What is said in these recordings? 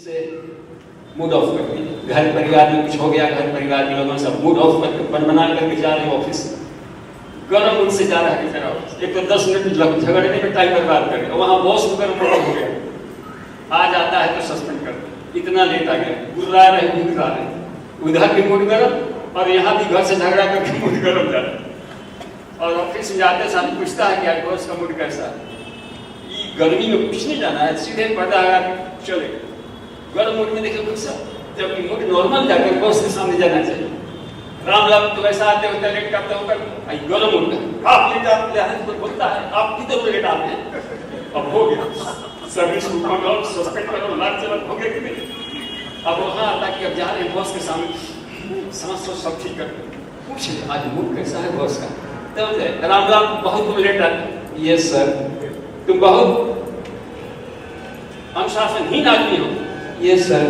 से mood off कर दिया। घर परिवार में कुछ हो गया, घर परिवार के लोगों सब मूड ऑफ करके बना करके जा रहे हैं ऑफिस, गरम उनसे जा रहा है कि ऑफिस। एक तो 10 मिनट झगड़ने में टाइम बर्बाद कर दिया, वहाँ बॉस को गरम हो गया, आ जाता है तो सस्पेंड कर दिया, इतना लेट आ गया, गुर्रा रहे गुर्रा रहे, उधर भी मूड गरम और यहाँ भी घर से झगड़ा करके मूड गरम जा रहा है। और ऑफिस में जाते साथ पूछता है कि बॉस का मूड कैसा है, गर्मी में कुछ नहीं जाना है, सीधे पर्दा चले गर्म मूड में देखिए गुस्सा, जबकि मूड नॉर्मल जाकर बॉस के सामने जाना चाहिए। राम राम तो वैसा आते होते लेट करते होकर गर्म मूड में आप लेट आते तो बोलता है आप किधर तो लेट आते हैं, अब हो गया सर्विस सस्पेंड करो लाख चलन हो गया कि नहीं। अब वहाँ आता कि अब जा रहे हैं बॉस के सामने, समझ सोच सब ठीक कर पूछ ले आज मूड कैसा है बॉस का, तो राम राम बहुत लेट आते, यस सर तुम बहुत अनुशासनहीन आदमी हो, ये सर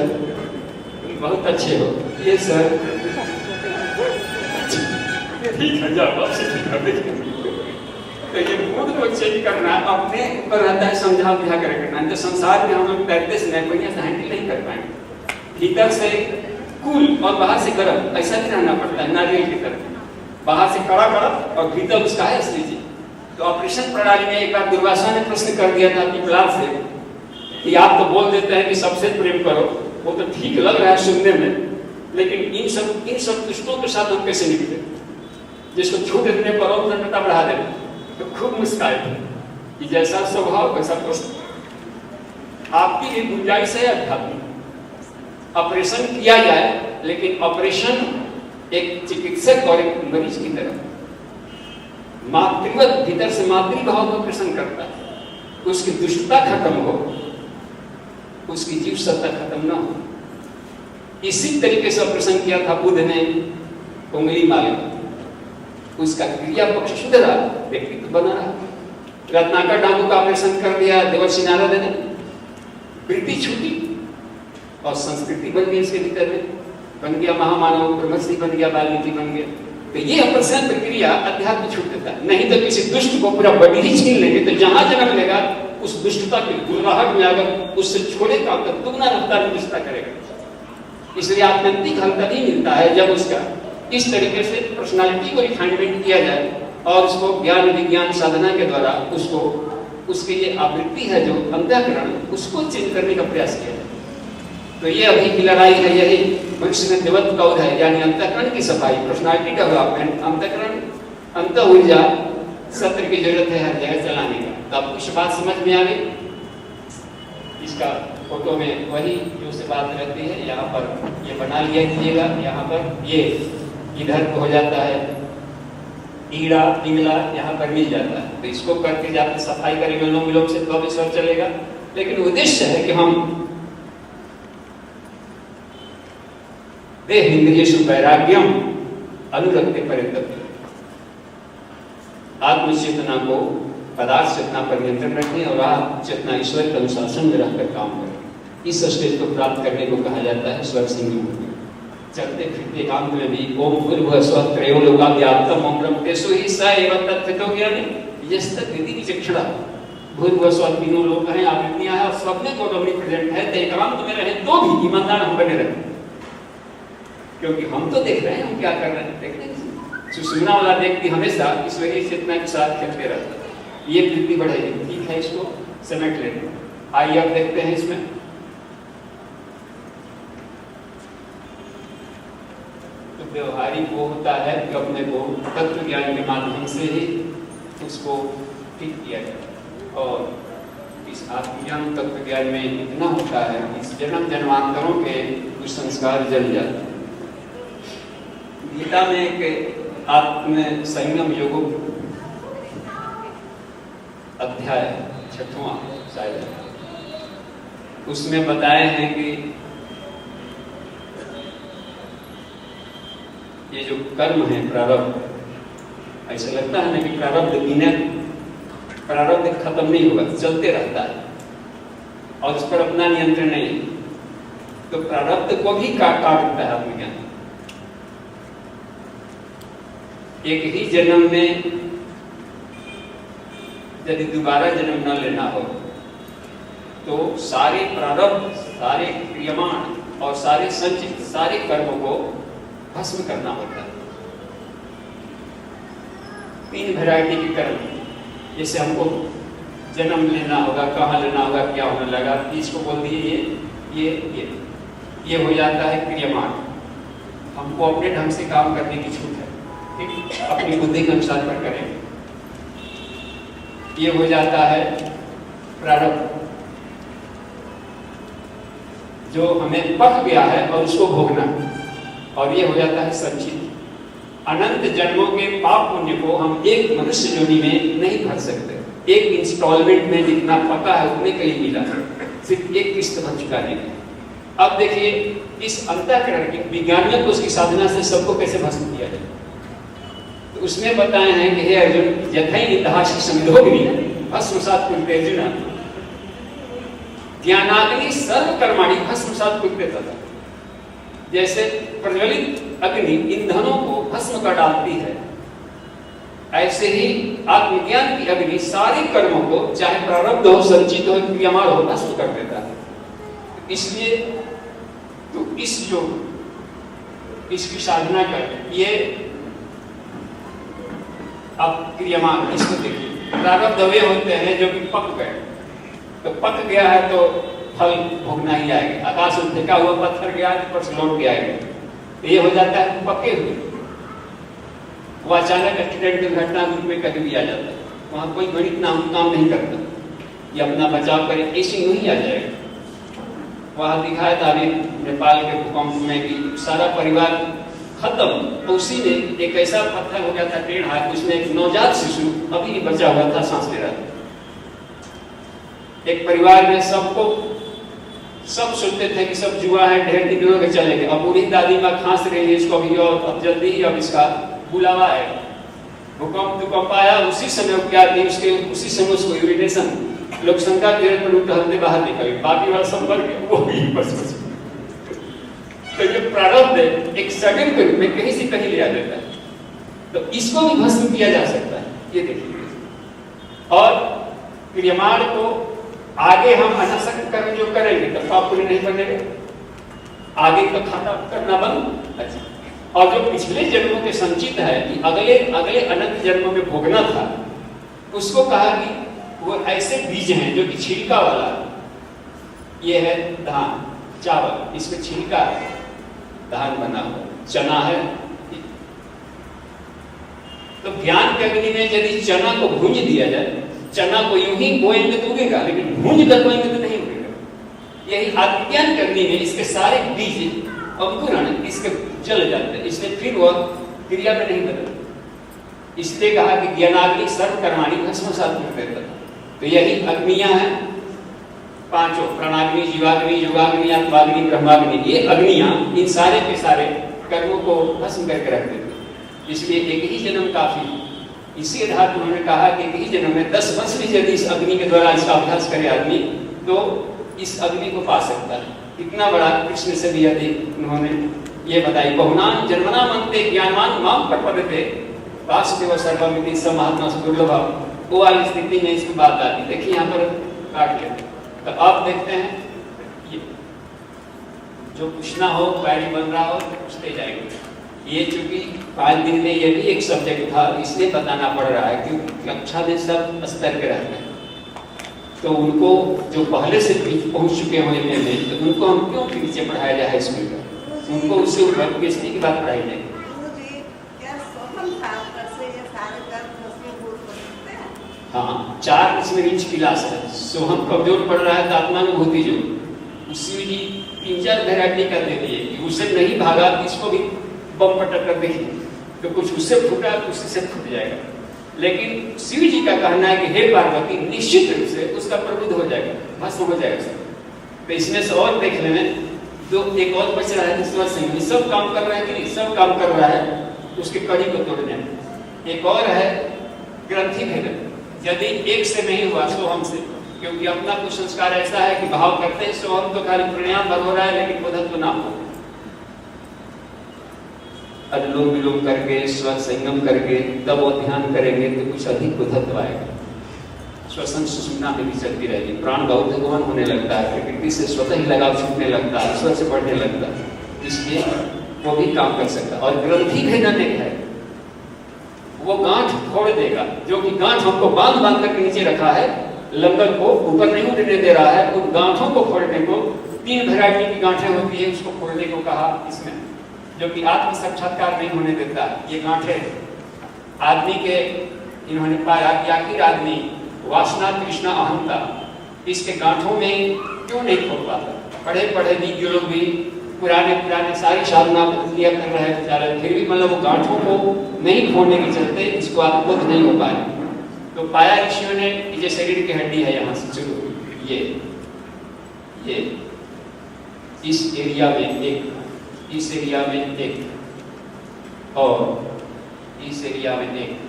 तुम बहुत अच्छे हो, ये सर ठीक है जाओ आपसे ठीक कर देंगे। तो ये मूड को चेंज करना अपने ऊपर रहता है, समझा बुझा कर करना। तो संसार में हम लोग तैरते समय बढ़िया से हैंडल नहीं कर पाएंगे, भीतर से कूल और बाहर से गर्म ऐसा भी रहना पड़ता है, नारियल की तरह बाहर से कड़ा कड़ा और भीतर उसका है असली चीज। तो ऑपरेशन प्रणाली में एक बार दुर्वासा ने प्रश्न कर दिया था पिपलाद से कि आप तो बोल देते हैं कि सबसे प्रेम करो, वो तो ठीक लग रहा है सुनने में, लेकिन इन सब दुष्टों के साथ हम कैसे निकले, जिसको छूट देने पर और प्रसन्नता बढ़ा देना। तो खूब मुस्काए थे कि जैसा स्वभाव वैसा प्रश्न। आपकी एक गुंजाइश है अध्यात्म ऑपरेशन किया जाए, लेकिन ऑपरेशन एक चिकित्सक और एक मरीज की तरह मातृवत भीतर से मातृभाव को प्रसन्न करता है, उसकी दुष्टता खत्म हो, उसकी जीव सत्ता खत्म ना हो। इसी तरीके से ऑपरेशन किया था बुद्ध ने उंगली मारे, उसका क्रिया पक्ष शुद्ध रहा, व्यक्तित्व बना रहा। रत्नाकर डाकू का ऑपरेशन कर दिया देवर्षि नारद ने, वृत्ति छूटी और संस्कृति बन गई इसके भीतर में, बन गया महामानव, ब्रह्मश्री बन गया, वाल्मीकि बन गया। तो ये ऑपरेशन प्रक्रिया अध्यात्म छूट देता है। नहीं तो किसी दुष्ट को पूरा बॉडी ही छीन लेंगे तो जहां जन्म लेगा उस दुष्टता की गुर्राहट में अगर उससे छोड़ेगा तो दुगना रफ्तार में दुष्टता करेगा। इसलिए आत्यंतिक हल तभी मिलता है जब उसका इस तरीके से पर्सनालिटी को रिफाइनमेंट किया जाए और उसको ज्ञान विज्ञान साधना के द्वारा उसको उसकी ये आवृत्ति है जो अंतःकरण, उसको चेंज करने का प्रयास किया जाए। तो ये अभी की लड़ाई है, यही मनुष्य में देवत्व का उदय, यानी अंतःकरण की सफाई, पर्सनालिटी का डेवलपमेंट, अंतःकरण अंत ऊर्जा सत्र की जरूरत है हर जगह चलाने का। तो आपको कुछ बात समझ में आ गई? इसका फोटो में वही जो से बात रहती है, यहाँ पर ये बना लिया कीजिएगा, यहाँ पर ये इधर हो जाता है ईड़ा पिंगला, यहाँ पर मिल जाता है। तो इसको करके जाते सफाई करेंगे लोग से तो भी सब चलेगा। लेकिन उद्देश्य है कि हम देहेन्द्रियेषु वैराग्यम अनुरक्ते परितप्य, आत्मचेतना को पदार्थ चेतना पर नियंत्रण रखें और आप चेतना ईश्वर के अनुशासन में रहकर काम करें। इस स्टेज को प्राप्त करने को कहा जाता है स्वर सिंह में। चलते फिरते काम में भी ओम भूर्भुवः स्वः त्रयोलोक्याव्याप्तम् ओम ब्रह्मेषु हि स एव तत्त्वतो ज्ञानी यस्तद्विधि विचक्षणः। भूर्भुवः स्वः तीनों लोग हैं, आवृत्तियां हैं और सब में गॉड ओमनीप्रेजेंट है। तो एकांत में रहे तो भी ईमानदार हम बने रहे, क्योंकि हम तो देख रहे हैं हम क्या कर रहे हैं। देखते हैं सुषुम्ना वाला व्यक्ति हमेशा ईश्वरीय चेतना के साथ खेलते रहता है, ये वृत्ति बढ़ेगी। ठीक है, इसको समेट लेते हैं। आइए अब देखते हैं इसमें तो व्यवहारिक वो होता है कि अपने को तत्व ज्ञान के माध्यम से ही उसको ठीक किया जाए। और इस आत्मज्ञान तत्व ज्ञान में इतना होता है कि इस जन्म जन्मांतरों के कुछ संस्कार जल जाते हैं। गीता में एक आत्म संयम योग अध्याय 6वां शायद, उसमें बताए हैं कि ये जो कर्म है प्रारब्ध, ऐसा लगता है ना कि प्रारब्ध खत्म नहीं होगा, चलते रहता है और उस पर अपना नियंत्रण नहीं है। तो प्रारब्ध को भी काट देता है आत्मज्ञान। एक ही जन्म में यदि दोबारा जन्म न लेना हो तो सारे प्रारब्ध सारे क्रियमाण और सारे संचित सारे कर्मों को भस्म करना होता है। 3 वैरायटी के कर्म, जैसे हमको जन्म लेना होगा, कहाँ लेना होगा, क्या होने लगा, इसको बोल दिए ये हो जाता है क्रियमाण। हमको अपने ढंग से काम करने की छूट है, ठीक, अपनी बुद्धि के अनुसार पर करें। ये हो जाता है प्रारब्ध, जो हमें पक गया है और उसको भोगना। और ये हो जाता है संचित। अनंत जन्मों के पाप पुण्य को हम एक मनुष्य योनि में नहीं भर सकते। एक इंस्टॉलमेंट में जितना पका है उतने कहीं मिला, सिर्फ एक किस्त भर चुकाने में। अब देखिए इस अंतःकरण के विज्ञानियों को उसकी साधना से सबको कैसे भस्म किया जाए। तो उसमें बताए हैं कि हे अर्जुन, यथै निदहासि समिधोग्नि भस्मसात् कुरुते अर्जुन, ज्ञानाग्नि सर्व कर्माणि भस्मसात् कुरुते तथा। जैसे प्रज्वलित अग्नि ईंधनों को भस्म कर डालती है, ऐसे ही आत्मज्ञान की अग्नि सारे कर्मों को, चाहे प्रारब्ध हो, संचित हो, क्रियमाण हो, भस्म कर देता है। इसलिए तो इसकी साधना कर, ये अब क्रियमाण, इसको देखिए, प्रारब्ध वे होते हैं जो कि पक गए। तो पक गया है तो फल भोगना ही आएगा। आकाश में फेंका हुआ पत्थर गया पर से लौट के आएगा, तो ये हो जाता है पके हुए। वो अचानक एक्सीडेंट दुर्घटना रूप में कभी भी आ जाता है, वहाँ कोई गणित नाम काम नहीं करता, ये अपना बचाव करे, ऐसे नहीं आ जाएगा। वहाँ दिखाया था अभी नेपाल के भूकंप में कि सारा परिवार खत्म, तो उसी में एक ऐसा पत्थर हो गया था टेढ़ा, उसमें एक नवजात शिशु अभी बचा हुआ था, सांस ले रहा था। एक परिवार में सबको, सब सोचते थे कि सब जुआ है, ढेर दिन लोग चलेंगे। अब बूढ़ी दादी माँ खांस रही है, इसको अभी और अब जल्दी ही अब इसका बुलावा आएगा। भूकंप आया, उसी समय क्या थी, उसके उसी समय उसको यूरिनेशन, लोग शंका के पर टहलते बाहर निकल, बाकी वाला सब मर गए, वो ही बस। तो ये प्रारब्ध एक सडन के रूप में कहीं से कहीं ले आ जाता है, तो इसको भी भस्म किया जा सकता है, ये देखिए। और क्रियमाण को आगे हम अनासक्त कर्म जो करेंगे तो पाप पुण्य नहीं बनेगा, आगे तो खाता करना बंद। अच्छा, और जो पिछले जन्मों के संचित है कि अगले अनंत जन्मों में भोगना था, उसको कहा कि वो ऐसे बीज हैं जो कि छिलका वाला, ये है धान, चावल, इसमें छिलका है, धान बना हुआ, चना है। तो ज्ञान के अग्नि में यदि चना को भूंज दिया जाए, चना को यूं ही बोएंगे तो उगेगा, लेकिन भूंज कर बोएंगे तो नहीं उगेगा। यही आत्मज्ञान के अग्नि में इसके सारे बीज अंकुरण इसके जल जाते हैं, इसलिए फिर वह क्रिया में नहीं बदलते। इसलिए कहा कि ज्ञानाग्नि सर्व कर्माणि भस्मसात् कुरुते। तो यही अग्नियां हैं पांचों, प्राणाग्नि, जीवाग्नि, योगाग्नि, आत्माग्नि, ब्रह्माग्नि। ये अग्नियां इन सारे के सारे कर्मों को भस्म करके रख देते। इसलिए एक ही जन्म काफी। इसी आधार पर उन्होंने कहा कि एक ही जन्म में 10 वर्ष भी यदि इस अग्नि के द्वारा इसका अभ्यास करे आदमी, तो इस अग्नि को पा सकता है। इतना बड़ा कृष्ण से भी यदि उन्होंने ये बताई, बहुनाम जन्मना मनते ज्ञानवान माम प्रपद्यते वासुदेव सर्वमिति स महात्मा दुर्लभ। वो वाली स्थिति में इसकी बात आती। देखिए यहाँ पर काट के, तो आप देखते हैं ये जो पूछना हो, क्वेरी बन रहा हो, पूछते जाएंगे। ये चूंकि 5 दिन में ये भी एक सब्जेक्ट था, इसलिए बताना पड़ रहा है क्योंकि कक्षा में सब स्तर के रहते हैं, तो उनको जो पहले से पहुंच चुके हो में, तो उनको हम क्यों नीचे पढ़ाया जाए स्कूल में, उनको उससे ऊपर पीएचडी की बात पढ़ाई जाए। हाँ, 4 इसमें रीच क्लास है। सोहम कमजोर पड़ रहा है तो आत्मानुभूति जो उसी भी 3-4 वैरायटी कर देती है कि उससे नहीं भागा, इसको भी बम पटक कर देखिए, तो कुछ उससे फूटा तो उससे से फूट जाएगा। लेकिन शिव जी का कहना है कि हे पार्वती, निश्चित रूप से उसका प्रबुद्ध हो जाएगा, भस्म हो जाएगा सब। तो इसमें से और देख लेने, तो एक और बच रहा है ईश्वर सिंह, सब काम कर रहे हैं कि नहीं, सब काम कर रहा है, उसके कड़ी को तोड़ देना। एक और है ग्रंथि भेदन, यदि एक से नहीं हुआ सोहम से, क्योंकि अपना कुछ संस्कार ऐसा है कि भाव करते हैं सोहम तो खाली प्राणायाम भर हो रहा है, लेकिन बोधत्व ना हो। अनुलोम विलोम करके, स्वर संगम करके तब वो ध्यान करेंगे तो कुछ अधिक बोधत्व आएगा। श्वसन सुषुम्ना में भी चलती रहेगी। प्राण का ऊर्ध्वगमन होने लगता है, प्रकृति से स्वतः ही लगाव छूटने लगता है, ईश्वर से बढ़ने लगता है, इसलिए वो भी काम कर सकता है। और ग्रंथि भेदन एक है, वो गांठ फोड़ देगा, जो कि गांठ हमको बांध बांध कर नीचे रखा है, लंगर को ऊपर नहीं उठने दे रहा है, उन गांठों को फोड़ने को 3 वैरायटी की गांठें होती है, उसको फोड़ने को कहा इसमें, जो कि आत्म साक्षात्कार नहीं होने देता। ये गांठें आदमी के इन्होंने पाया कि आखिर आदमी वासना तृष्णा अहंता इसके गांठों में क्यों नहीं खोल पाता। पढ़े पढ़े भी लोग भी पुराने सारी साधना पद्धतियां कर रहे हैं, फिर भी मतलब वो गांठों को नहीं खोलने के चलते इसको आत्मबोध नहीं हो पाए। तो पाया ऋषियों ने कि ये शरीर की हड्डी है, यहाँ से चलो ये इस एरिया में एक, इस एरिया में एक और इस एरिया में एक,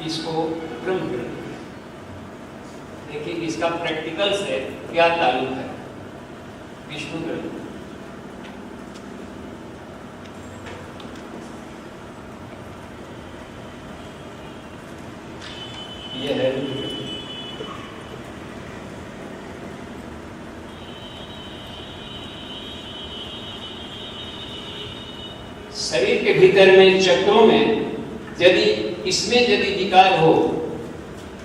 इसको ब्रह्म ग्रंथ। देखिए इसका प्रैक्टिकल से क्या ताल्लुक है। विष्णु ग्रंथ, ये है शरीर के भीतर में चक्रों में यदि इसमें यदि विकार हो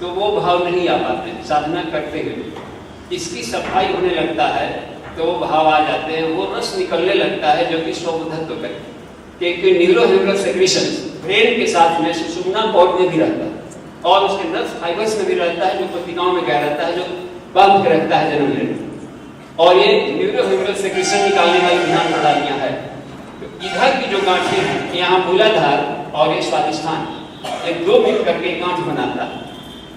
तो वो भाव नहीं आ पाते। साधना करते हुए इसकी सफाई होने लगता है तो वो भाव आ जाते हैं, वो रस निकलने लगता है, जो कि स्वबोधत्व करते हैं। न्यूरोहेमरल सेक्रेशंस ब्रेन के साथ में सुषुम्ना पॉड में भी रहता है और उसके नर्व फाइबर्स में भी रहता है, जो पत्रिकाओं में गया रहता है, जो बांध के रखता है जन्म लेने। और ये न्यूरोहेमरल सेक्रेशन निकालने वाली ध्यान प्रणालियां है। तो इधर की जो गांठें हैं, यहाँ मूलाधार और ये स्वादिष्ठान, ये 2 मिल करके गांठ बनाता है।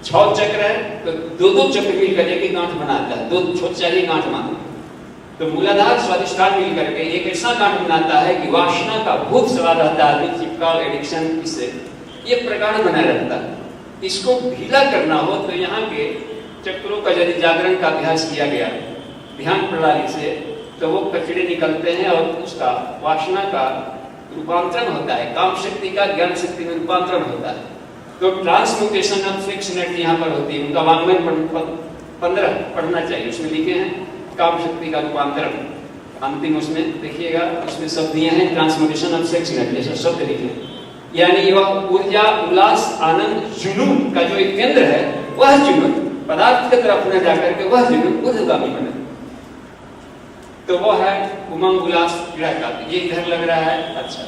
6 चक्र है तो 2-2 चक्र मिल करके एक गांठ बनाता है, 2 छोटे चाहिए गांठ मानते। तो मूलाधार स्वादिष्ठान मिल करके एक ऐसा गांठ बनाता है कि वासना का भूत सवार रहता है, चिपकाव एडिक्शन, इससे ये प्रगाढ़ बनाए रहता है। इसको ढीला करना हो तो यहाँ के चक्रों का यदि जागरण का अभ्यास किया गया ध्यान प्रणाली से, तो वो कचड़े निकलते हैं और उसका वासना का रूपांतरण होता है, काम शक्ति का ज्ञान शक्ति में रूपांतरण होता है। तो ट्रांसम्यूटेशन ऑफ फिक्स एनर्जी यहाँ पर होती है। उनका वांग्मय 15 पढ़ना चाहिए, उसमें लिखे हैं काम शक्ति का रूपांतरण। अंतिम उसमें देखिएगा, उसमें शब्द दिए हैं ट्रांसम्यूटेशन ऑफ सेक्स एनर्जी, ऐसा शब्द लिखे, यानी वह ऊर्जा, उल्लास, आनंद, जुनून का जो एक केंद्र है, वह जुनून पदार्थ की तरफ न जाकर के वह जुनून ऊर्ध्वगामी बने, तो वो है उमंग, उल्लास, पीड़ा का। ये इधर लग रहा है, अच्छा।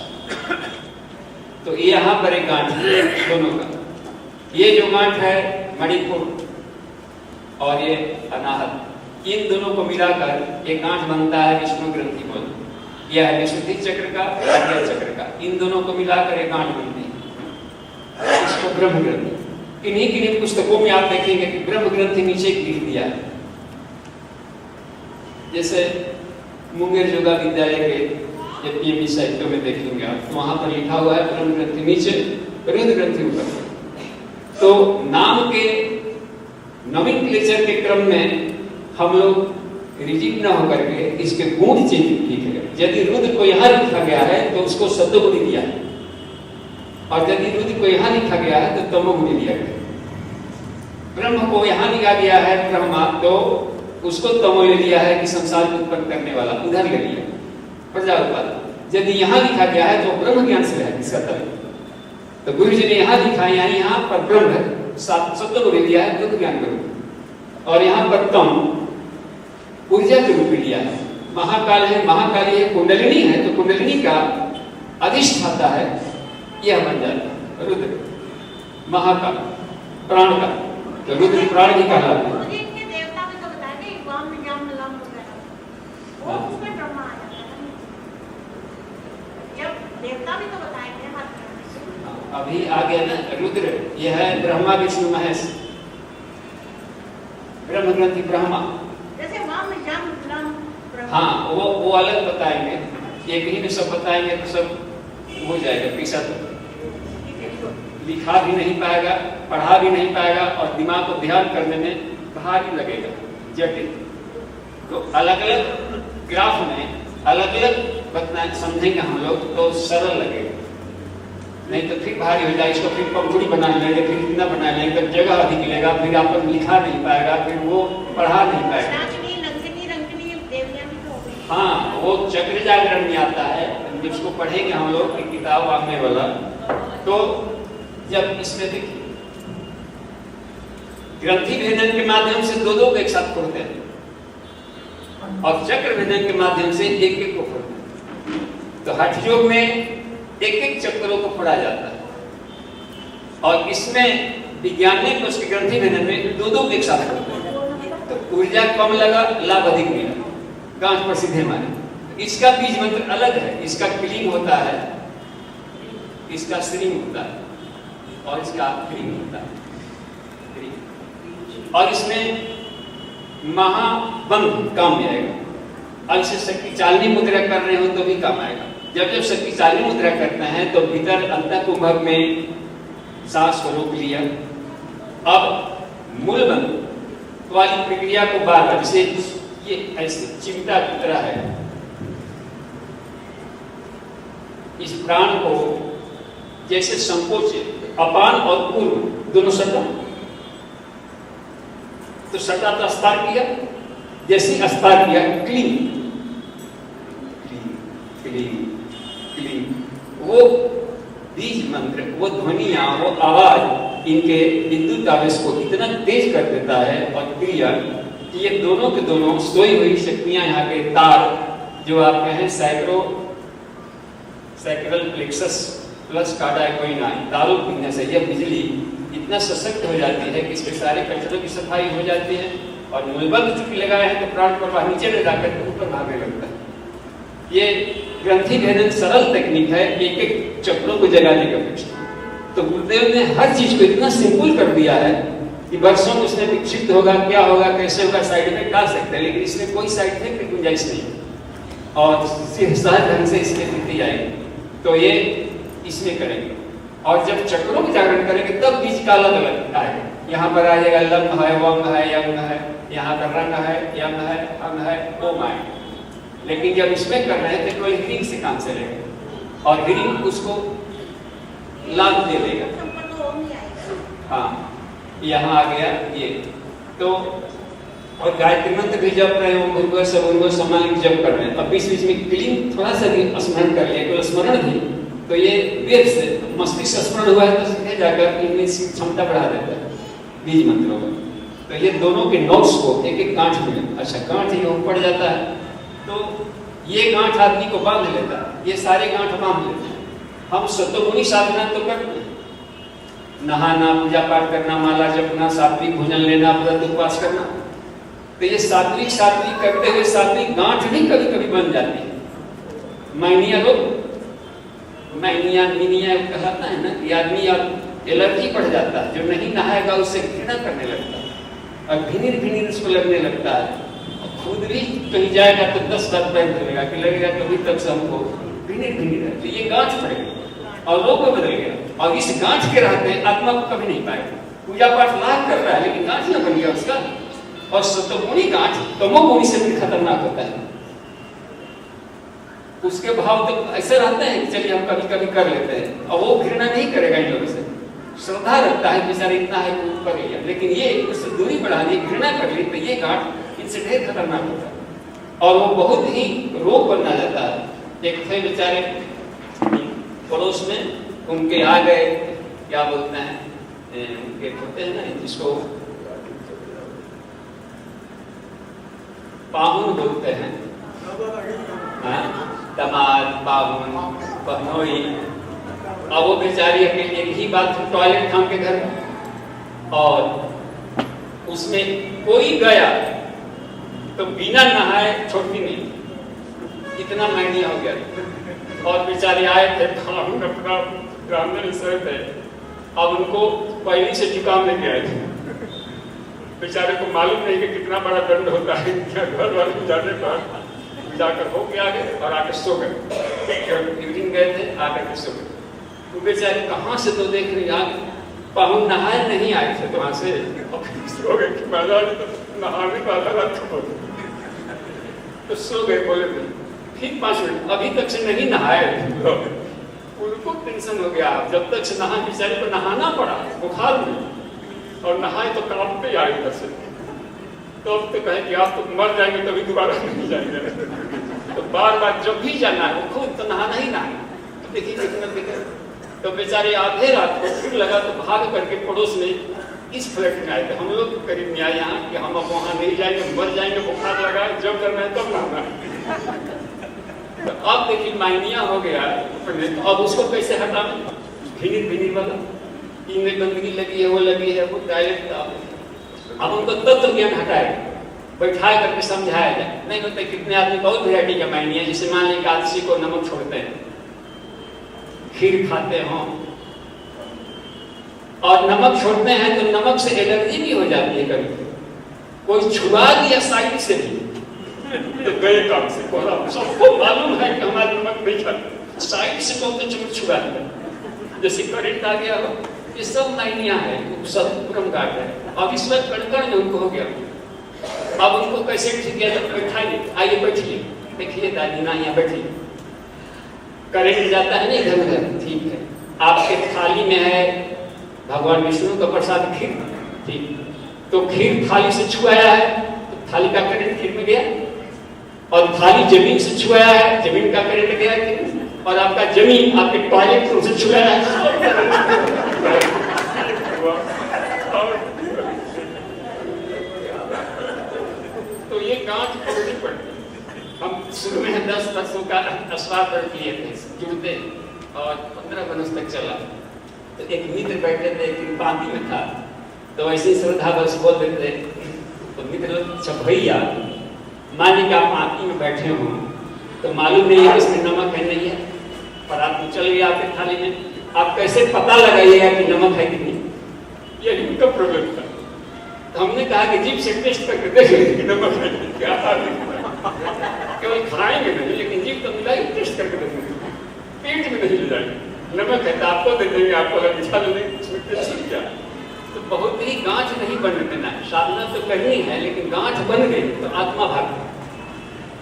तो ये यहाँ पर एक गांठ है दोनों का। ये जो गांठ है मणिपुर और ये अनाहत, इन दोनों को मिलाकर एक गांठ बनता है विष्णु ग्रंथि बोल। यह है विशुद्धि चक्र का, आज्ञा चक्र का, इन दोनों को मिलाकर एक गांठ बनती है, इसको ब्रह्म ग्रंथि। किन्हीं पुस्तकों में आप देखेंगे कि ब्रह्म ग्रंथि नीचे लिख दिया है, जैसे मुंगेर योगा विद्यालय के पीएमई साहित्य में देखेंगे आप, तो वहां पर लिखा हुआ है ब्रह्म ग्रंथि नीचे, रुद्र ग्रंथि ऊपर। तो नाम के नोमेनक्लेचर के क्रम में हम लोग रिजिड न होकर के इसके गुण चेंज लिखेंगे। यदि रुद्र को यहाँ लिखा गया है तो उसको सत्वगुणी दिया है, और यदि रुद्र को यहाँ लिखा गया है तो तमोगुणी दिया गया। ब्रह्म को यहाँ लिखा गया है ब्रह्मा, तो उसको तमो ले लिया है कि संसार को उत्पन्न करने वाला, उधर ले लिया प्रजा उत्पादन। यदि यहाँ लिखा गया है तो ब्रह्म ज्ञान से है इसका तर्क। तो गुरु जी ने यहाँ लिखा है, यहाँ पर ब्रह्म है, सत्व को ले लिया है ब्रह्म ज्ञान के रूप, और यहाँ पर तम ऊर्जा के रूप में लिया है। महाकाल है, महाकाली है, कुंडलिनी है, तो कुंडलिनी का अधिष्ठाता है, यह बन जाता है रुद्र। महाकाल प्राण का, तो रुद्र प्राण भी कहलाते हैं। अभी आ गया ना रुद्र, यह है ब्रह्मा विष्णु महेश, ब्रह्म ग्रंथि ब्रह्मा। हाँ, वो अलग बताएंगे, एक ही में सब बताएंगे तो सब हो जाएगा, पीछा तो लिखा भी नहीं पाएगा, पढ़ा भी नहीं पाएगा, और दिमाग को ध्यान करने में भारी लगेगा, जटिल। तो अलग अलग ग्राफ में अलग अलग बताएं समझेंगे हम लोग तो सरल लगेगा, नहीं तो फिर भारी हो जाए। इसको फिर पंखुड़ी बना लेंगे, फिर इतना बना लेंगे, तो जगह अधिक लेगा, फिर आप लिखा नहीं पाएगा, फिर वो पढ़ा नहीं पाएगा। हाँ, वो चक्र जागरण में आता है, जिसको पढ़ेंगे हम लोग किताब आने वाला। तो जब इसमें देखिए ग्रंथि भेदन के माध्यम से दो को एक साथ खोलते हैं और चक्र भेदन के माध्यम से एक को खोलते हैं। तो हठ योग में एक चक्रों को फोड़ा जाता है और इसमें विज्ञान में उसके ग्रंथि भेदन में दो एक साथ खोलते हैं। तो ऊर्जा कम लगा, लाभ अधिक मिला, गांठ पर सीधे मारे। इसका बीज मंत्र अलग है, इसका क्लीम होता है, इसका श्रीम होता है और इसका क्लीम होता है। और इसमें महाबंध काम में आएगा। और इसे शक्ति चालनी मुद्रा कर रहे हो तो भी काम आएगा। जब शक्ति चालनी मुद्रा करते हैं तो भीतर अंतः कुंभक में सांस को रोक लिया। अब मूल बंध वाली प्रक्रिया को बार जैसे ये ऐसे चिमटा की तरह है, इस प्राण को जैसे संकोचित अपान और पूर्व दोनों सटा, तो सटा तो अस्तार किया, जैसे अस्तार किया क्लीन क्लीन क्लीन, वो बीज मंत्र, वो ध्वनियां, वो आवाज इनके विद्युत आवेश को इतना तेज कर देता है और क्रिया कि ये दोनों के दोनों सोई हुई शक्तियां, यहाँ के तार जो आप कहें सैक्रल प्लेक्सस प्लस कार्डाइकोइनाइन तारों पीने से यह बिजली इतना सशक्त हो जाती है कि इसके सारे कचरों की सफाई हो जाती है और मूलबंध चूंकि लगाए हैं तो प्राण प्रवाह नीचे ले जाकर के ऊपर भागने लगता है। ये ग्रंथि भेदन सरल तकनीक है एक एक चक्रों को जगाने का अपेक्षा। तो गुरुदेव ने हर चीज को इतना सिंपल कर दिया है कि वर्षों में उसमें विक्षिप्त होगा, क्या होगा, कैसे होगा, साइड इफेक्ट डाल सकते हैं, लेकिन इसमें कोई साइड इफेक्ट की गुंजाइश नहीं और सहज ढंग से इसमें बीती जाएगी। तो ये इसमें करेंगे और जब चक्रों में जागरण करेंगे तब बीज का अलग अलग आएगा। यहाँ पर आ जाएगा लंग है, वंग है, यंग है, यहाँ का रंग है, यंग है, अंग है, ओम आएगा। लेकिन जब इसमें कर रहे हैं तो कोई हिरिंग से काम चलेगा और हिरिंग उसको लाभ दे देगा। हाँ, यहाँ आ गया ये। तो और गायत्री मंत्र भी जप रहे हो, भूर्भुवः स्वभूर्भुवः सम्मानित जप कर रहे हैं। अब बीच बीच में क्लीन थोड़ा सा भी स्मरण कर लिया, केवल स्मरण भी, तो ये वेद से मस्तिष्क स्मरण हुआ है तो सीधे जाकर इनमें क्षमता बढ़ा देता है बीज मंत्रों का। तो ये दोनों के नोट्स को एक एक गांठ में, अच्छा गांठ ये पड़ जाता है तो ये गांठ आदमी को बांध लेता है, ये सारे गांठ बांध लेते हैं। हम सतोगुणी साधना तो करते हैं, नहाना, पूजा पाठ करना, माला जपना, सात्विक भोजन लेना, व्रत उपवास करना। तो ये सात्विक सात्विक करते हुए सात्विक गांठ भी कभी कभी बन जाती है। मैनिया रोग, मैनिया मीनिया कहलाता है ना कि आदमी अब एलर्जी बढ़ जाता है, जो नहीं नहाएगा उससे घृणा करने लगता है और भिनिर भिनिर उसको लगने लगता है। खुद भी कहीं जाएगा तो 10 बार पैर धोएगा कि लगेगा कभी तक से हमको भिनिर भिनिर है। तो ये गांठ पड़ेगा और रोग बदल गया और इस गांठ के रहते आत्मा को कभी नहीं पाएगा। पूजा पाठ लाभ कर रहा है लेकिन गांठ न बन गया उसका। और सतोगुणी गांठ तमोगुणी से भी खतरनाक होता है। उसके भाव तो ऐसे रहते हैं कि चलिए हम कभी कभी कर लेते हैं और वो घृणा नहीं करेगा इन लोगों से, श्रद्धा रखता है बेचारे इतना है कि ऊपर गया। लेकिन ये उससे दूरी बढ़ा ली, घृणा कर ली तो ये गांठ इनसे ढेर खतरनाक होता है और वो बहुत ही रोग बनना जाता है। एक थे बेचारे पड़ोस में, उनके आ गए क्या बोलते हैं, उनके होते हैं ना जिसको पाहुन बोलते हैं, दामाद, पाहुन, बहनोई। अब वो बेचारी अकेले एक ही बाथरूम टॉयलेट था उनके घर में और उसमें कोई गया तो बिना नहाए छोड़ती नहीं, इतना महंगा हो गया। और बेचारे आए थे अपना ब्राह्मण सर थे, अब उनको पहले से जुकाम लेके आए थे। बेचारे को मालूम नहीं कि कितना बड़ा दंड होता है, क्या घर वाले जाने पर जाकर हो के आ गए और आके सो गए। यूरिन गए थे, आकर के सो गए। वो बेचारे कहाँ से तो देख रही आगे पाहुन नहाए नहीं आए थे तो वहां से सो गए कि तो नहाने वाला रात को तो सो गए, बोले फिर 5 मिनट, अभी तक से नहीं नहाए। उनको टेंशन हो गया, जब तक से नहा, बेचारे को नहाना पड़ा बुखार में, और नहाए तो कांपते आए इधर से। तो अब तो कहे कि आप तो मर जाएंगे, तभी दोबारा नहीं जाएंगे। तो बार बार जब भी जाना है वो खुद तो नहाना ही नहाना। तो देखिए कितना दिक्कत। तो बेचारे आधे रात को फिर लगा तो भाग करके पड़ोस में इस फ्लैट में आए थे। हम लोग करीब में आए यहाँ कि हम अब वहाँ नहीं जाएंगे, मर जाएंगे, बुखार लगा, जब करना है तब नहाना है। तो अब देखिए माइनिया हो गया, तो अब उसको कैसे हटाना? भिनीर वाला इनमें गंदगी लगी है, वो लगी है, वो डायरेक्ट अब उनको तत्व ज्ञान हटाए, बैठाए करके समझाया जाए। नहीं होता कितने आदमी बहुत वैरायटी का माइनिया, जैसे मान लें एकादशी को नमक छोड़ते हैं, खीर खाते हों और नमक छोड़ते हैं तो नमक से एलर्जी भी हो जाती है। कभी कोई छुआ दिया साइड से भी तो गए काम से। सबको मालूम है कि हमारा नमक नहीं खाता, साइड से बहुत चमक छुआ दिया, जैसे करंट आ गया हो। ये सब माइनिया है, सब पूरम गार्ड है। अब इस वक्त कड़कड़ में उनको हो गया। अब उनको कैसे ठीक किया? बैठाइए, आइए बैठिए, देखिए दादी ना यहाँ बैठिए। करंट जाता है ना इधर उधर, ठीक है। आपके थाली में है भगवान विष्णु का प्रसाद खीर, ठीक, तो खीर थाली से छुआया है तो थाली का करंट खीर में गया, और थाली जमीन से छुआया है, जमीन का करंट गया खीर, और आपका जमीन आपके टॉयलेट से छुआया है। तो ये गांठ पकड़नी पड़ती। हम शुरू में 10 वर्षों का अस्वाद किए थे जुड़ते, और 15 वर्ष तक चला। तो एक मित्र बैठे थे, एक पांति में था, तो ऐसे श्रद्धा बस बोल देते। तो मित्र भैया मान लीजिए आप पांति में बैठे हो, तो मालूम नहीं है इसमें नमक है नहीं है, पर आप तो चल गया आपके थाली में, आप कैसे पता लगाइएगा कि नमक है कि नहीं? ये उनका प्रॉब्लम था। तो हमने कहा कि जीभ से टेस्ट करके देखेंगे कि नमक है क्या। केवल खाएंगे नहीं, लेकिन जीभ तो मिला ही टेस्ट करके देखेंगे, पेट में नहीं ले जाएंगे। नमक है तो आपको दे देंगे, आपको अगर बिछा देंगे क्या। तो बहुत ही गांठ नहीं बनने देना है। साधना तो करनी है, लेकिन गांठ बन गई तो आत्मा भाग गई।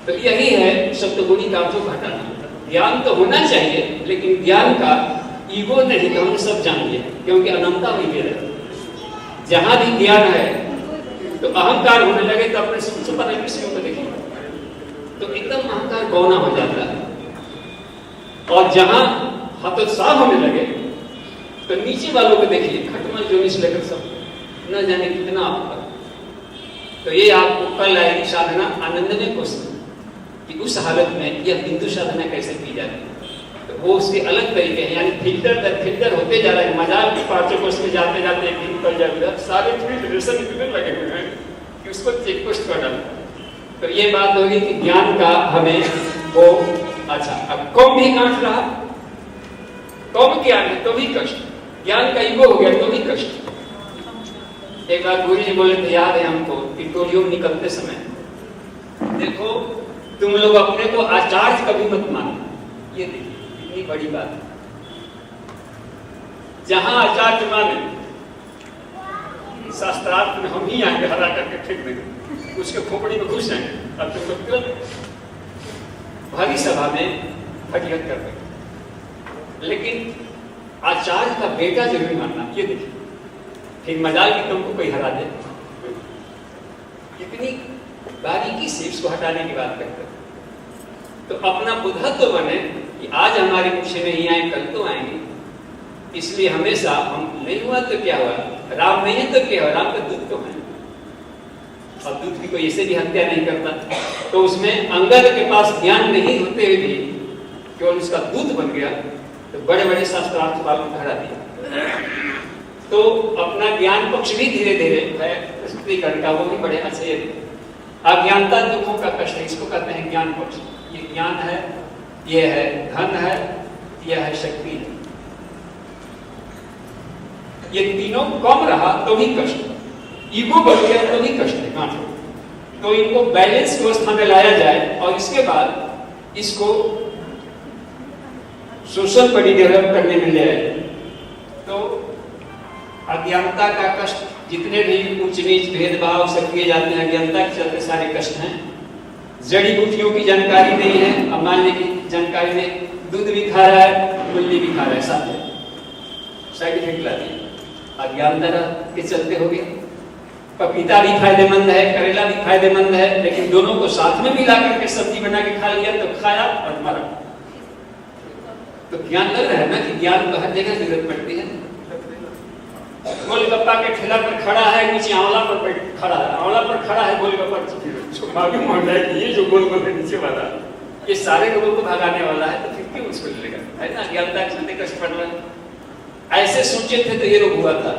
तो यही है सप्तगुणी गांठों को हटाना। ज्ञान तो होना चाहिए, लेकिन ज्ञान का ईगो नहीं तो हम सब जान लिया, क्योंकि अनंता हुई है। जहां भी ज्ञान है तो अहंकार होने लगे तो अपने सुपर विषयों को देखिए तो एकदम अहंकार गौना हो जाता है। और जहां हतोत्साह होने लगे तो नीचे वालों को देखिए, खटमल जोनी से लेकर सब न जाने कितना आपका। तो ये आपको कल आएगी साधना आनंदमय क्वेश्चन कि उस हालत में यह बिंदु साधना कैसे की जाती है। तो वो उसके अलग तरीके हैं, यानी फिल्टर दर फिल्टर होते जा रहे हैं। मजाल की पांचों कोर्स में जाते जाते एक दिन निकल जाएगा, सारे फिल्ट्रेशन इतने लगे हुए हैं कि उसको चेक पोस्ट कर डालना। तो ये बात होगी कि ज्ञान का हमें वो अच्छा। अब कम भी गांठ रहा, कम ज्ञान है तो भी कष्ट, ज्ञान का ईगो हो गया तो भी कष्ट। एक बार गुरु जी बोले थे, याद है हमको, कि टोलियों में निकलते समय, देखो तुम लोग अपने को आचार्य कभी मत मानो। ये देखिए इतनी बड़ी बात है। जहां आचार्य माने, शास्त्रार्थ में हम ही आएंगे, हरा करके फेंक देंगे, उसके खोपड़ी में घुस जाएंगे, अब तुम लोग तुरंत भारी सभा में फजीहत कर देंगे। लेकिन आचार्य का बेटा जरूर मानना। ये देखिए फिर मजाल की तुमको कोई हरा दे, इतनी बारीकी से इसको हटाने की बात करते। तो अपना बुद्धत्व तो बने कि आज हमारे पीछे नहीं आए, कल तो आएंगे। इसलिए हमेशा हम नहीं हुआ तो क्या हुआ, राम नहीं है तो क्या हुआ, राम का दूध तो है, और दूध की कोई ऐसे भी हत्या नहीं करता। तो उसमें अंगद के पास ज्ञान नहीं होते हुए भी केवल उसका दूध बन गया, तो बड़े बड़े शास्त्रार्थ वालों को हरा दिया। तो अपना ज्ञान पक्ष भी धीरे धीरे है प्रस्तुतिकरण का, वो भी बड़े अच्छे। अज्ञानता दुखों का कष्ट है, इसको कहते हैं ज्ञान पक्ष। ये ज्ञान है, ये है धन है, यह है शक्ति है। ये तीनों कम रहा तो भी कष्ट, ईगो बढ़ गया तो भी कष्ट है गांठ। तो इनको बैलेंस व्यवस्था में लाया जाए, और इसके बाद इसको सोशल बॉडी डेवलप करने में ले आए। तो अज्ञानता का कष्ट, जितने भी ऊंच नीच भेदभाव सब किए जाते हैं, अज्ञानता के चलते सारे कष्ट हैं। जड़ी बूटियों की जानकारी नहीं है। अब मान लीजिए कि जानकारी नहीं, दूध भी खा रहा है, मूली भी खा रहा है, साथ है, साइड इफेक्ट ला दिए, अज्ञानता के चलते हो गया। पपीता भी फायदेमंद है, करेला भी फायदेमंद है, लेकिन दोनों को साथ में मिला करके सब्जी बना के खा लिया तो खाया और मरा। तो ज्ञान लग रहा है ना कि ज्ञान तो हर जगह जरूरत पड़ती है। गोलगप्पा के ठेला पर खड़ा है, नीचे आंवला पर खड़ा है, आंवला पर खड़ा है गोलगप्पा, मालूम होता है कि ये जो गोलगप्पा नीचे वाला ये सारे लोगों को भगाने वाला है, तो फिर क्यों उसको लेगा, है ना। ज्ञानता के चलते कष्ट पड़ रहा है। ऐसे सोचे थे तो ये रोग हुआ था।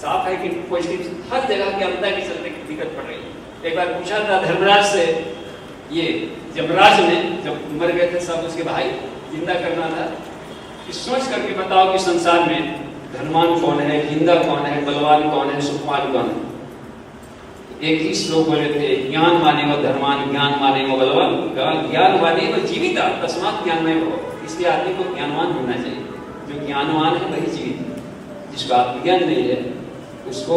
साफ है कि पॉजिटिव हर जगह ज्ञानता के चलते दिक्कत पड़ रही है। एक बार पूछा था धर्मराज से, ये यमराज ने जब मर गए थे सब उसके भाई, जिंदा करना था कि सोच करके बताओ कि संसार में धनवान कौन है, जिंदा कौन है, बलवान कौन है, सुखवान कौन है। एक ही श्लोक बोले थे, ज्ञान माने वो धर्मान, ज्ञान माने वो बलवान, ज्ञान माने वो जीविता तस्मात् ज्ञानमय भव। इसलिए आदमी को ज्ञानवान होना चाहिए। जो ज्ञानवान है वही जीवित है। जिसको आत्मज्ञान नहीं है उसको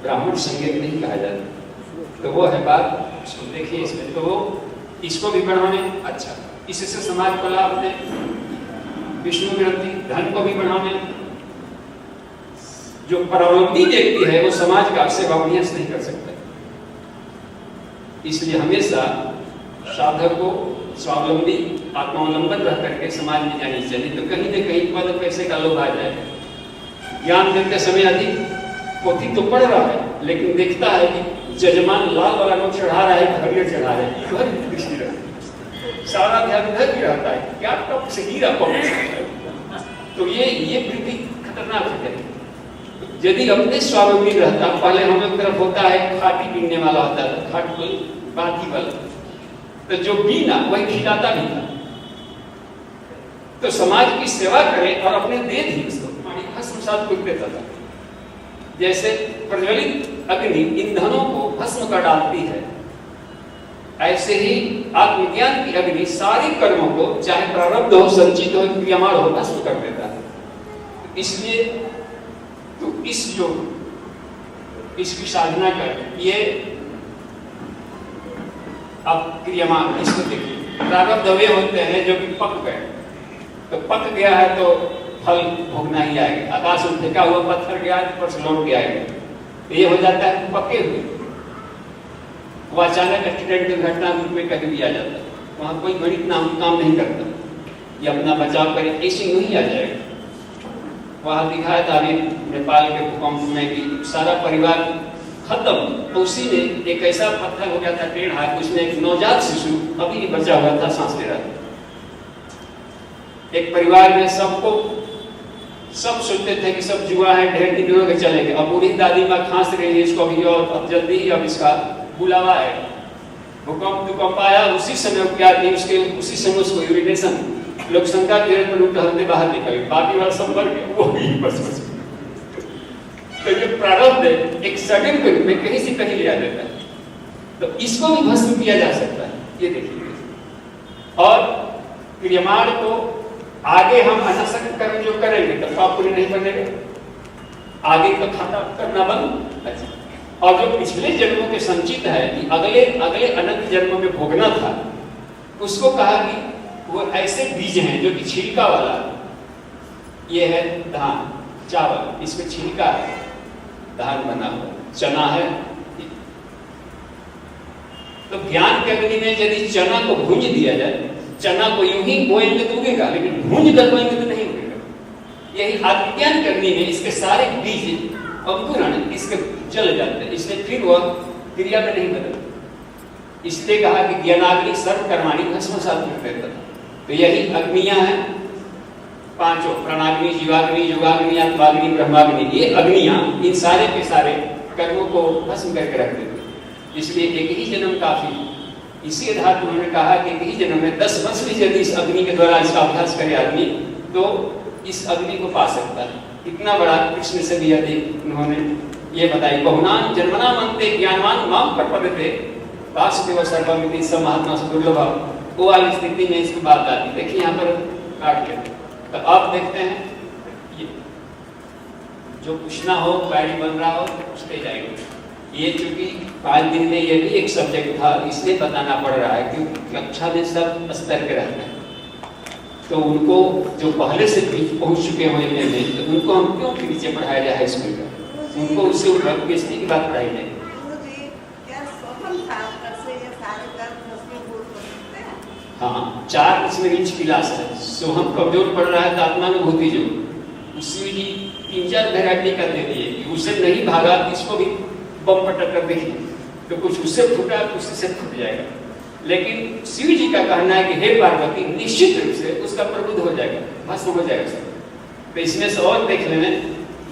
ब्राह्मण संज्ञक नहीं कहा जाता। तो वो है बात, उसको देखिए इसमें। तो वो इसको भी बढ़ाने, अच्छा इससे समाज को लाभ दे, विष्णु ग्रंथि धन को भी बढ़ाने। जो परावलंबी व्यक्ति है वो समाज का सेवा अभ्यास नहीं कर सकता। इसलिए हमेशा साधक को स्वावलंबी आत्मावलंबन रह करके समाज में जानी चाहिए। तो कहीं न कहीं पद पैसे का लोभ आ जाए। ज्ञान देते समय अधिक पोथी तो पढ़ रहा है, लेकिन देखता है कि जजमान लाल वाला नोट चढ़ा रहा है, घड़ियां चढ़ा रहे हैं, इधर दृष्टि रहती है, सारा ध्यान इधर भी रहता है, क्या कब से हीरा कब। तो ये वृत्ति खतरनाक है। यदि अपने स्वावलंबी रहता, पहले हम लोग तरफ होता है खाटी पीने वाला होता था, खाट बल बाती बल, तो जो पीना वही खिलाता भी था। तो समाज की सेवा करे और अपने दे दी उसको, भस्म साथ कुछ देता था। जैसे प्रज्वलित अग्नि ईंधनों को भस्म कर डालती है, ऐसे ही आत्मज्ञान की अग्नि सारे कर्मों को, चाहे प्रारब्ध हो, संचित हो, क्रियामान हो, भस्म कर देता है। इसलिए तो इसकी साधना कर, ये अब क्रियामान, इसको देखिए प्रारब्ध वे होते हैं जो कि पक गए। तो पक गया है तो फल भोगना ही आएगा। आकाश में फेंका हुआ पत्थर गया है तो पर लौट के आएगा। तो ये हो जाता है पके हुए। वो अचानक एक्सीडेंट दुर्घटना रूप में कहीं भी आ जाता है, वहां कोई गणित नाम काम नहीं करता, ये अपना बचाव करे, ऐसे नहीं आ जाएगा। वहां दिखाया था अभी नेपाल के भूकंप में कि सारा परिवार खत्म, तो उसी में एक ऐसा पत्थर हो गया था टेढ़ा, उसमें एक नवजात शिशु अभी भी बचा हुआ था, सांस ले रहा था। एक परिवार में सबको सब सोचते थे कि सब जुआ है, ढेर दिन हो गए चलेंगे। अब बूढ़ी दादी माँ खांस रही है, इसको अभी और अब जल्दी ही अब इसका बुलावा है। भूकंप आया, उसी समय क्या थी उसके, उसी समय उसको यूरिनेशन, लोग शंका के पर टहलते बाहर निकल, बाकी वाला सब मर गए, वो भी बस। तो ये प्रारब्ध एक सडन के रूप में कहीं से कहीं ले आ जाता है। तो इसको भी भस्म किया जा सकता है, ये देखिए। और क्रियमाण को आगे हम अनासक्त कर्म जो करेंगे तो पाप पूरे नहीं बनेगा, आगे तो खाता करना बंद। अच्छा, और जो पिछले जन्मों के संचित है कि अगले अनंत जन्मों में भोगना था, उसको कहा कि वो ऐसे बीज हैं जो कि छिलका वाला, ये है धान चावल, इसमें छिलका है, धान बना हुआ, चना है। तो ज्ञान के अग्नि में यदि चना को भूंज दिया जाए, चना को यूं ही बोएंगे तो उगेगा, लेकिन भूंज कर बोएंगे तो नहीं उगेगा। यही आत्मज्ञान करने में इसके सारे बीज अंकुरण इसके जल जाते हैं, इसलिए फिर वह क्रिया में नहीं बदलता। इसलिए कहा कि ज्ञानाग्नि सर्व कर्माणि भस्मसात् कुरुतेत। तो यही अग्नियां हैं पांचों, प्राणाग्नि, जीवाग्नि, योगाग्नि, आत्माग्नि, ब्रह्माग्नि। ये अग्नियां इन सारे के सारे कर्मों को भस्म करके रख देती। इसलिए एक ही जन्म काफी। इसी आधार पर उन्होंने कहा कि एक ही जन्म में 10 वर्ष भी यदि इस अग्नि के द्वारा इसका अभ्यास करे आदमी, तो इस अग्नि को पा सकता है। इतना बड़ा कृष्ण से भी अधिक उन्होंने ये बताई। बहुनाम जन्मना मनते ज्ञानवान माम प्रपद्यते वासुदेव सर्वमिति स महात्मा दुर्लभ। वो वाली स्थिति में इसकी बात आती। देखिए यहाँ पर काट लेते। तो आप देखते हैं ये जो पूछना हो, क्वेरी बन रहा हो, पूछते जाएंगे। ये चूंकि 5 दिन में ये भी एक सब्जेक्ट था, इसलिए बताना पड़ रहा है क्योंकि कक्षा में सब स्तर के रहते हैं, तो उनको जो पहले से पहुंच चुके हैं में, तो उनको हम क्यों नीचे पढ़ाया जाए हाई स्कूल का, उनको उससे पीएचडी की बात पढ़ाई जाए। हाँ, 4 इसमें रिच क्लास है। सोहम कमजोर पड़ रहा है तो आत्मानुभूति जो उसमें भी 3-4 वेराइटी कर दे दिए कि उससे नहीं भागा, इसको भी बम पटक कर देखिए, तो कुछ उससे फूटा तो उससे से फूट जाएगा। लेकिन शिव जी का कहना है कि हे पार्वती, निश्चित रूप से उसका प्रबुद्ध हो जाएगा, भस्म हो जाएगा सब। तो इसमें से और देख लेने,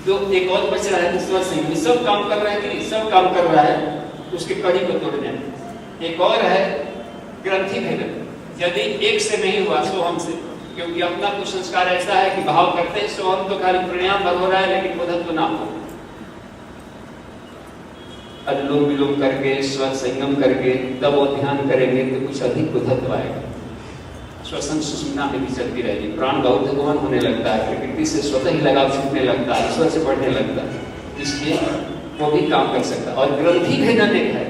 तो एक और बच रहा है दूसरा संयम, सब काम कर रहा है कि सब काम कर रहा है, उसके कड़ी को तोड़ने। एक और है ग्रंथि भेदन, यदि एक से नहीं हुआ सोहम से, क्योंकि अपना कुछ संस्कार ऐसा है कि भाव करते हैं सोहम तो खाली प्राणायाम भर हो रहा है, लेकिन उधर तो ना हो। अनुलोम विलोम करके स्वर संगम करके तब वो ध्यान करेंगे तो कुछ अधिक उद्धत्व आएगा। श्वसन सुषुम्ना में भी चलती रहेगी, प्राण बहुत गौन होने लगता है, प्रकृति से स्वतः ही लगाव छूटने लगता है, ईश्वर से बढ़ने लगता है, इसलिए वो भी काम कर सकता है। और ग्रंथि भेदन एक है,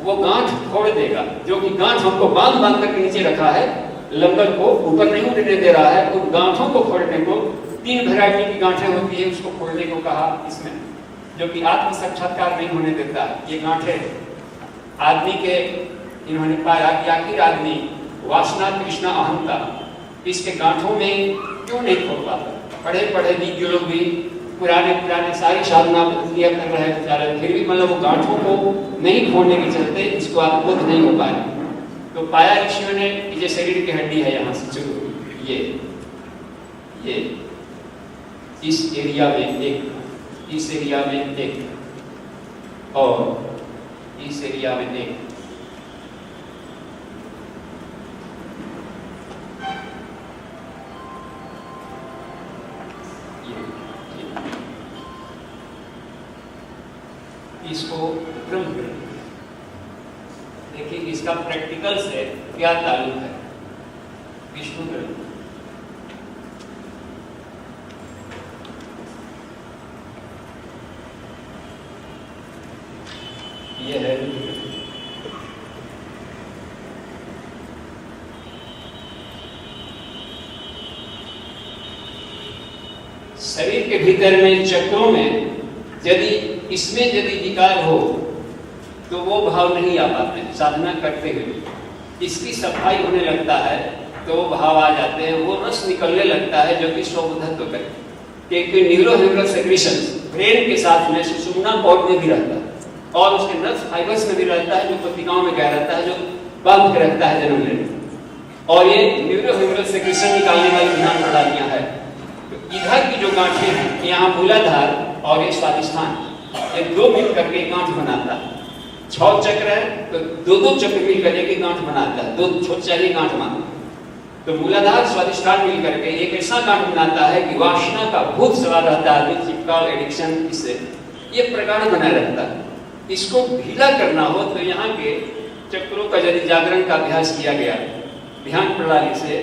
वो गांठ फोड़ देगा, जो कि गांठ हमको बांध बांध करके नीचे रखा है, लंगर को ऊपर नहीं उठने दे रहा है, उन गांठों को फोड़ने को 3 वैरायटी की गांठें होती है, उसको फोड़ने को कहा इसमें, जो कि आत्म साक्षात्कार नहीं होने देता है। ये गांठें आदमी के इन्होंने पाया कि आखिर आदमी वासना तृष्णा अहंता इसके गांठों में क्यों नहीं खोल पाता। पढ़े पढ़े भी लोग भी पुराने सारी साधना पद्धतियां कर रहे हैं बेचारे, फिर भी मतलब वो गांठों को नहीं खोलने के चलते इसको आत्मबोध नहीं हो पाए। तो पाया ऋषियों ने कि ये शरीर की हड्डी है, यहाँ से शुरू ये इस एरिया में एक, इस एरिया में एक, और इस एरिया में एक, इसको ब्रह्म ग्रंथ। देखिए इसका प्रैक्टिकल से क्या ताल्लुक है। विष्णु ग्रंथ, यह है शरीर के भीतर में चक्रों में यदि इसमें यदि विकार हो तो वो भाव नहीं आ पाते। साधना करते हुए इसकी सफाई होने लगता है तो वो भाव आ जाते हैं, वो रस निकलने लगता है जो कि स्वबुद्धत्व करे, क्योंकि न्यूरोहेमरल सेक्रेशंस ब्रेन के साथ में सुषुम्ना पॉड में भी रहता है और उसके नर्व फाइबर्स में भी रहता है, जो पत्रिकाओं में गया रहता है, जो बांध के रखता है जन्म लेने। और ये न्यूरोहेमरल सेक्रेशन निकालने वाली ध्यान प्रणालियां है। तो इधर की जो गांठें हैं, यहाँ मूलाधार और ये स्वादिष्ठान, ये 2 मिल करके गांठ बनाता है। 6 चक्र है तो 2-2 चक्र मिल करके एक गांठ बनाता है, 2 छोटे चाहिए गांठ बनाता है। तो मूलाधार स्वादिष्ठान मिल करके एक ऐसा गांठ बनाता है कि वासना का भूत सवार रहता है, चिपकाव एडिक्शन, इससे ये प्रगाढ़ बना रहता है। इसको ढीला करना हो तो यहाँ के चक्रों का यदि जागरण का अभ्यास किया गया ध्यान प्रणाली से,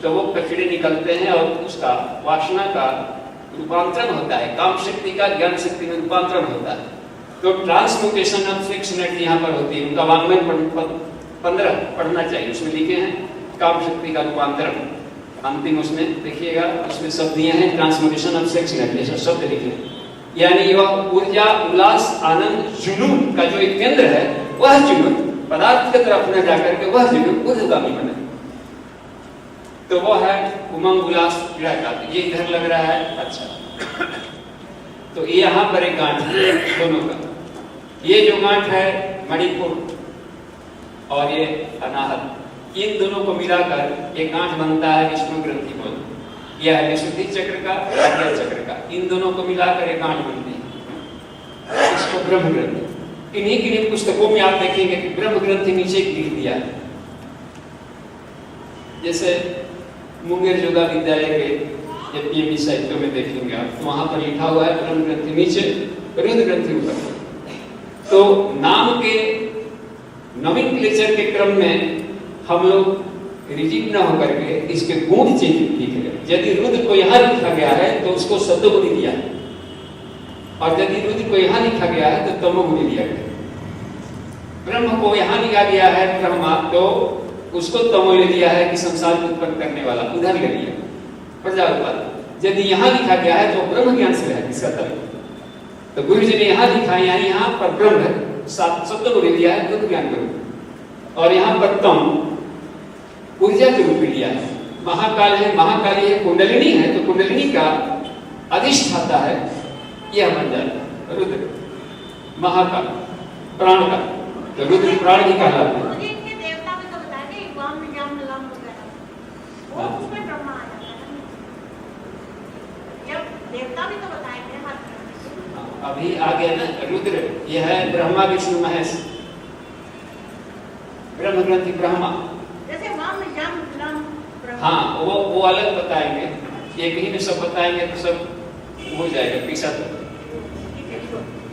तो वो कचड़े निकलते हैं और उसका वासना का रूपांतरण होता है, काम शक्ति का ज्ञान शक्ति में रूपांतरण होता है। तो ट्रांसम्यूटेशन ऑफ 6 मिनट यहाँ पर होती है। उनका वांग्मय 15 पढ़ना चाहिए, उसमें लिखे हैं काम शक्ति का रूपांतरण, अंतिम उसमें देखिएगा, उसमें शब्द दिए हैं ट्रांसम्यूटेशन ऑफ 6 मिनट, ऐसा शब्द लिखे। यानी वह ऊर्जा, उल्लास, आनंद, जुनून का जो एक केंद्र है, वह जुनून पदार्थ की तरफ न जाकर के वह जुनून ऊर्ध्वगामी बने, तो वो है उमंग, उल्लास, पीड़ा का। ये इधर लग रहा है, अच्छा। तो ये यहाँ पर एक गांठ है दोनों का। ये जो गांठ है मणिपुर और ये अनाहत, इन दोनों को मिलाकर एक गांठ बनता है विष्णु ग्रंथि बोल। यह है विशुद्धि चक्र का, आज्ञा चक्र का, इन दोनों को मिलाकर एक गांठ बनती है, इसको ब्रह्म ग्रंथि। किन्हीं पुस्तकों में आप देखेंगे कि ब्रह्म ग्रंथि नीचे लिख दिया है, जैसे मुंगेर योगा विद्यालय के पीएमई साहित्यों में देखेंगे आप, तो वहां पर लिखा हुआ है ब्रह्म ग्रंथि नीचे, रुद्र ग्रंथि ऊपर। तो नाम के नोमेनक्लेचर के क्रम में हम लोग रिजिड न होकर के इसके गुण चेंज लिख रहे। यदि रुद्र को यहाँ लिखा गया है तो उसको शब्दों को दिया है, और यदि रुद्र को यहाँ लिखा गया है तो तमोगुणी लिया गया। ब्रह्म को यहाँ लिखा गया है ब्रह्मा, तो उसको तमो ले लिया है कि संसार को उत्पन्न करने वाला, उधर ले लिया प्रजापति। यदि यहाँ लिखा गया है तो ब्रह्म ज्ञान से है इसका तरह। तो गुरु जी ने यहाँ लिखा है, यहाँ पर ब्रह्म है, शब्द को ले लिया है ब्रह्म ज्ञान को, और यहाँ पर तम ऊर्जा के रूप में लिया है। महाकाल है, महाकाली है, कुंडलिनी है, तो कुंडलिनी का अधिष्ठाता है, यह बन जाता है रुद्र। महाकाल प्राण का, तो रुद्र प्राण ही कहलाते हैं। अभी आ गया ना रुद्र, यह है ब्रह्मा विष्णु महेश, ब्रह्म ग्रंथि ब्रह्मा। जैसे वाम यम लम ब्रह्मा। हाँ, वो अलग बताएंगे, एक ही में सब बताएंगे तो सब हो जाएगा पीछा, तो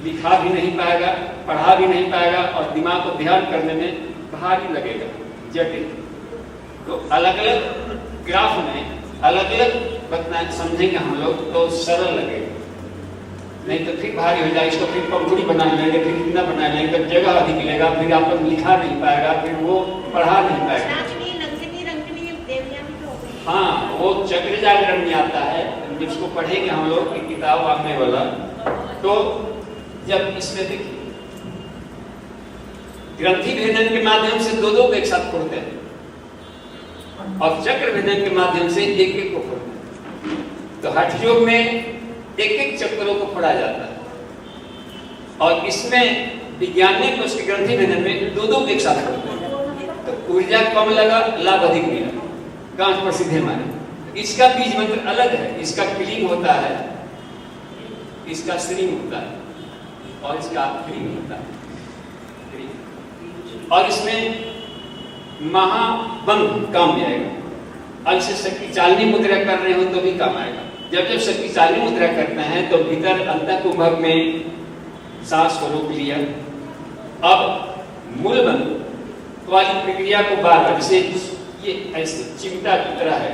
लिखा भी नहीं पाएगा, पढ़ा भी नहीं पाएगा, और दिमाग को ध्यान करने में भारी लगेगा, जटिल। तो अलग अलग ग्राफ में अलग अलग बताएं, समझेंगे हम लोग तो सरल लगेगा, नहीं तो फिर भारी हो जाए। इसको फिर पंखुड़ी बना लेंगे, फिर कितना बना लेंगे, जगह अधिक लेगा, फिर आप लिखा नहीं पाएगा, फिर वो पढ़ा नहीं पाएगा। हाँ, वो चक्र जागरण में आता है, जिसको पढ़ेंगे हम लोग की किताब आने वाला। तो जब इसमें देखिए ग्रंथि भेदन के माध्यम से दो को एक साथ खोलते हैं, और चक्र भेदन के माध्यम से एक को खोलते हैं। तो हठ योग में एक चक्रों को फोड़ा जाता है, और इसमें विज्ञान को उसके ग्रंथि भेदन में दो एक साथ खोलते हैं। तो ऊर्जा कम लगा, लाभ अधिक मिला, गांठ पर सीधे मारे। इसका बीज मंत्र अलग है, इसका क्लीन होता है, इसका श्रीम होता है, और इसका क्लीन होता है। और इसमें महाबंध काम में आएगा। और इसे शक्ति चालनी मुद्रा कर रहे हो तो भी काम आएगा। जब जब शक्ति चालनी मुद्रा करते हैं तो भीतर अंतः कुंभक में सांस को रोक लिया। अब मूल बंध वाली प्रक्रिया को बार, जैसे ये ऐसे चिमटा की तरह है,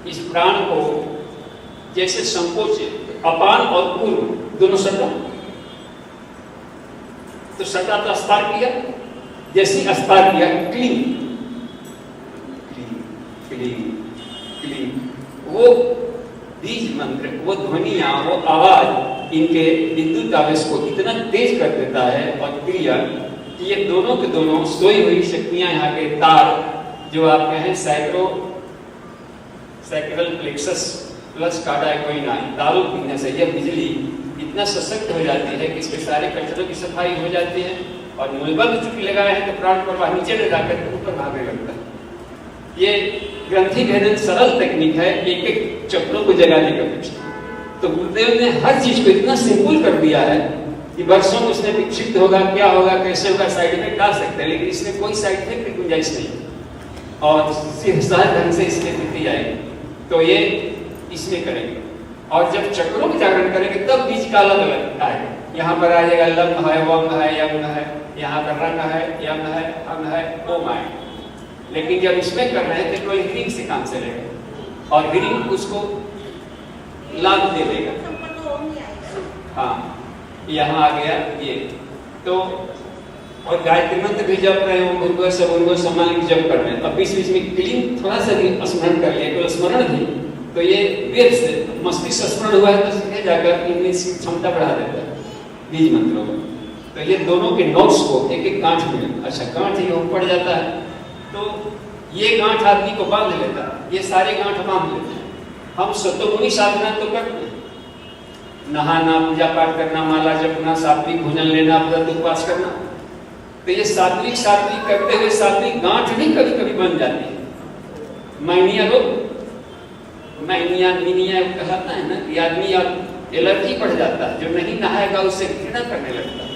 इस प्राण को जैसे संकोच अपान और पूर्व दोनों सटा, तो सटा तो अस्तार किया, जैसे अस्तार किया क्लीन क्लीन क्लीन क्लीन, वो बीज मंत्र, वो ध्वनिया, वो आवाज इनके विद्युत आवेश को इतना तेज कर देता है और क्रिया कि ये दोनों के दोनों सोई हुई शक्तियां, यहाँ के तार जो आप कहें सैक्रल प्लेक्सस प्लस कार्डियाकोइना, तारों पीने से यह बिजली इतना सशक्त हो जाती है कि इसके सारे कचरों की सफाई हो जाती है। और मूलबंध चुकी लगाए हैं तो प्राण प्रवाह नीचे ले जाकर ऊपर भागने लगता है। ये ग्रंथि भेदन सरल तकनीक है, एक एक चक्रों को जगाने का पीछे। तो गुरुदेव ने हर चीज को इतना सिंपल कर दिया है कि वर्षों में उसने विक्षिप्त होगा, क्या होगा, कैसे होगा, साइड इफेक्ट डाल सकते हैं, लेकिन इसमें कोई साइड इफेक्ट की गुंजाइश नहीं, और सहज ढंग से इसमें बीती जाएगी। तो ये इसमें करेंगे, और जब चक्रों में जागरण करेंगे तब बीज का अलग अलग आएगा। यहाँ पर आ जाएगा लंग है, वंग है, यंग है, यहाँ पर रंग है, यंग है, अंग है, ओम आएगा। लेकिन जब इसमें कर रहे हैं तो केवल हिरिंग से काम चलेगा, और हिरिंग उसको लाभ दे देगा। हाँ, यहाँ आ गया ये। तो और गायत्री मंत्र भी जप रहे हो, उनको सब उनको सम्मान जप कर रहे हैं। अब बीच बीच में क्लीन थोड़ा सा भी स्मरण कर लिया, केवल स्मरण भी, तो ये वेद से मस्तिष्क स्मरण हुआ है तो सीधे जाकर इनमें क्षमता बढ़ा देता है बीज मंत्रों में। तो ये दोनों के नोट्स को एक एक गांठ में, अच्छा गांठ ये पड़ जाता है, तो ये गांठ आदमी को बांध लेता है, ये सारे गांठ बांध लेते हैं। हम सतोगुणी साधना तो करते हैं, नहाना, पूजा पाठ करना, माला जपना, सात्विक भोजन लेना, व्रत उपवास करना। तो ये सात्विक सात्विक करते हुए सात्विक गांठ भी कभी कभी बन जाती है। मैनिया रोग, मैनिया मीनिया कहता है ना कि आदमी एलर्जी बढ़ जाता है, जो नहीं नहाएगा उससे घृणा करने लगता है,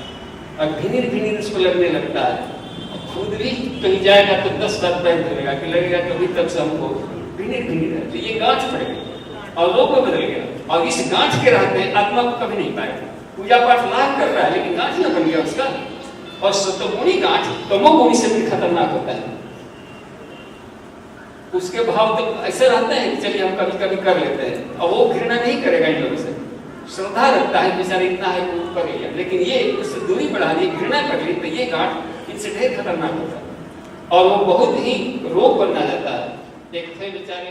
और भिनिर भिनिर उसको लगने लगता है। खुद भी कहीं जाएगा तो 10 बार पैर धरेगा कि लगेगा कभी तक से हमको भिनिर भिनिर है। तो ये गांठ पड़ गई और रोग में बदल गया, और इस गांठ के रहते आत्मा को कभी नहीं पाएगा। पूजा पाठ लाभ कर रहा है लेकिन गांठ न बन गया उसका। और सतोगुणी गांठ तमोगुणी से भी खतरनाक होता है। उसके भाव तो ऐसे रहते हैं कि चलिए हम कभी कभी कर लेते हैं, और वो घृणा नहीं करेगा इन लोगों से, श्रद्धा रखता है बेचारा इतना है कि वो कर लिया। लेकिन ये उससे दूरी बढ़ा ली, घृणा कर ली, तो ये गांठ इनसे ढेर खतरनाक होता है और वो बहुत ही रोग बनना जाता है। एक थे बेचारे